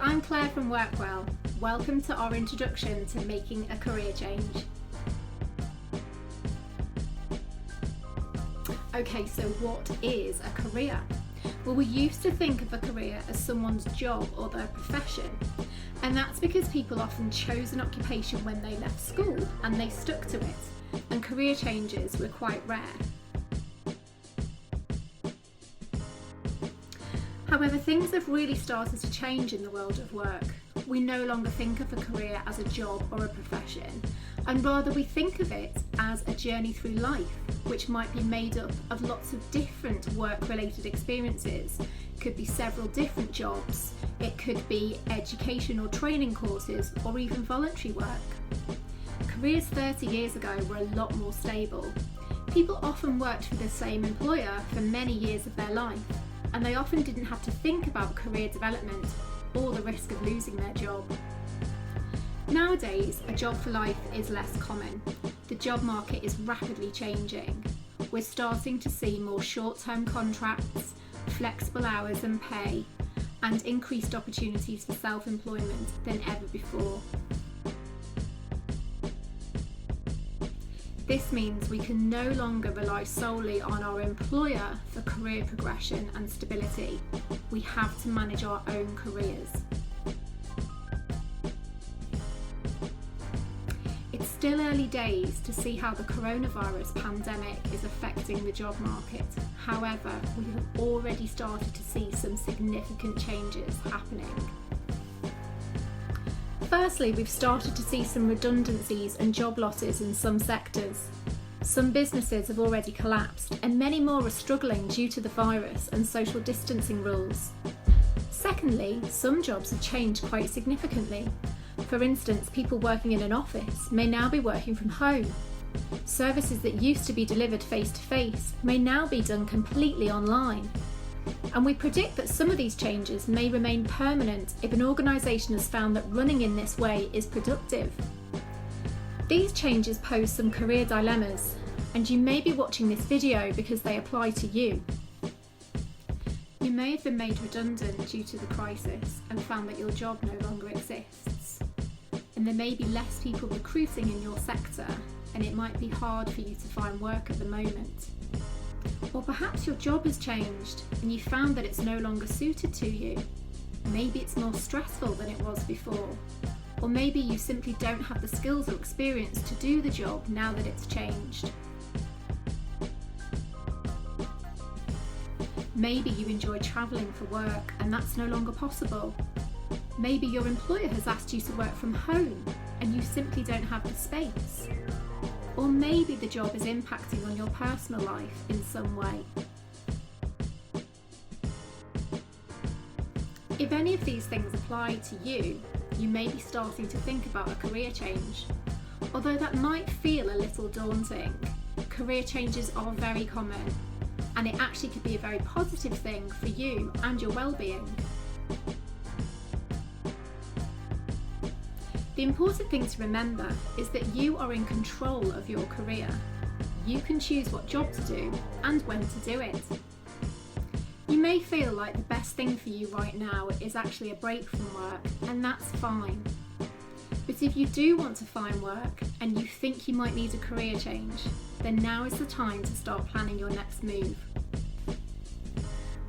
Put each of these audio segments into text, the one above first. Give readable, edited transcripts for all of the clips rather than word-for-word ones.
I'm Claire from Workwell. Welcome to our introduction to making a career change. Okay, so what is a career? Well, we used to think of a career as someone's job or their profession, and that's because people often chose an occupation when they left school and they stuck to it, and career changes were quite rare. However, things have really started to change in the world of work. We no longer think of a career as a job or a profession, and rather we think of it as a journey through life, which might be made up of lots of different work-related experiences. It could be several different jobs, it could be education or training courses, or even voluntary work. Careers 30 years ago were a lot more stable. People often worked for the same employer for many years of their life, and they often didn't have to think about career development or the risk of losing their job. Nowadays, a job for life is less common. The job market is rapidly changing. We're starting to see more short-term contracts, flexible hours and pay, and increased opportunities for self-employment than ever before. This means we can no longer rely solely on our employer for career progression and stability. We have to manage our own careers. It's still early days to see how the coronavirus pandemic is affecting the job market. However, we have already started to see some significant changes happening. Firstly, we've started to see some redundancies and job losses in some sectors. Some businesses have already collapsed, and many more are struggling due to the virus and social distancing rules. Secondly, some jobs have changed quite significantly. For instance, people working in an office may now be working from home. Services that used to be delivered face-to-face may now be done completely online. And we predict that some of these changes may remain permanent if an organisation has found that running in this way is productive. These changes pose some career dilemmas, and you may be watching this video because they apply to you. You may have been made redundant due to the crisis and found that your job no longer exists. And there may be less people recruiting in your sector, and it might be hard for you to find work at the moment. Or perhaps your job has changed and you found that it's no longer suited to you. Maybe it's more stressful than it was before. Or maybe you simply don't have the skills or experience to do the job now that it's changed. Maybe you enjoy travelling for work and that's no longer possible. Maybe your employer has asked you to work from home and you simply don't have the space. Or maybe the job is impacting on your personal life in some way. If any of these things apply to you, you may be starting to think about a career change. Although that might feel a little daunting, career changes are very common, and it actually could be a very positive thing for you and your well-being. The important thing to remember is that you are in control of your career. You can choose what job to do and when to do it. You may feel like the best thing for you right now is actually a break from work, and that's fine. But if you do want to find work and you think you might need a career change, then now is the time to start planning your next move.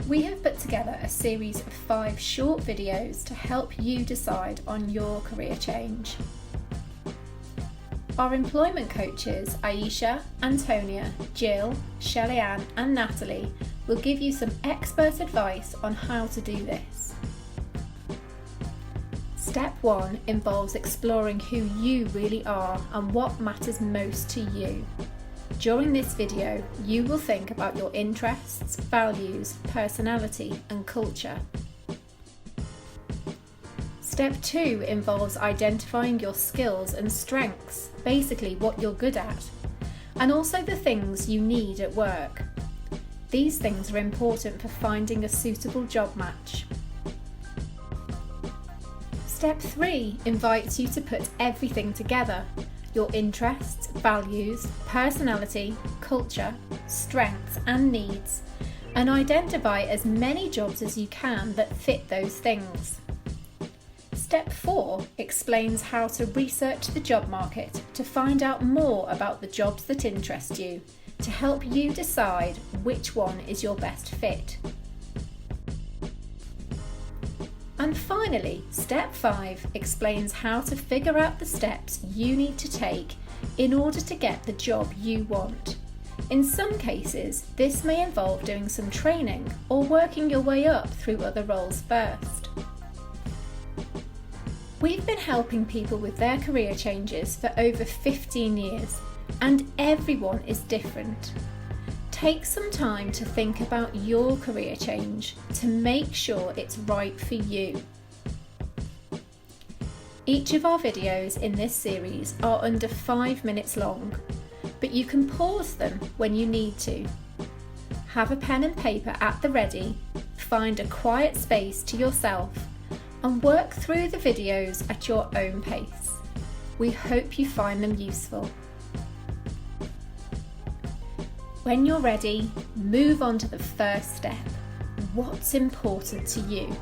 We have put together a series of 5 short videos to help you decide on your career change. Our employment coaches, Aisha, Antonia, Jill, Shelley-Ann and Natalie, will give you some expert advice on how to do this. Step 1 involves exploring who you really are and what matters most to you. During this video, you will think about your interests, values, personality and culture. Step 2 involves identifying your skills and strengths, basically what you're good at, and also the things you need at work. These things are important for finding a suitable job match. Step 3 invites you to put everything together: your interests, values, personality, culture, strengths and needs, and identify as many jobs as you can that fit those things. Step 4 explains how to research the job market to find out more about the jobs that interest you, to help you decide which one is your best fit. And finally, Step 5 explains how to figure out the steps you need to take in order to get the job you want. In some cases, this may involve doing some training or working your way up through other roles first. We've been helping people with their career changes for over 15 years, and everyone is different. Take some time to think about your career change to make sure it's right for you. Each of our videos in this series are under 5 minutes long, but you can pause them when you need to. Have a pen and paper at the ready, find a quiet space to yourself, and work through the videos at your own pace. We hope you find them useful. When you're ready, move on to the first step. What's important to you?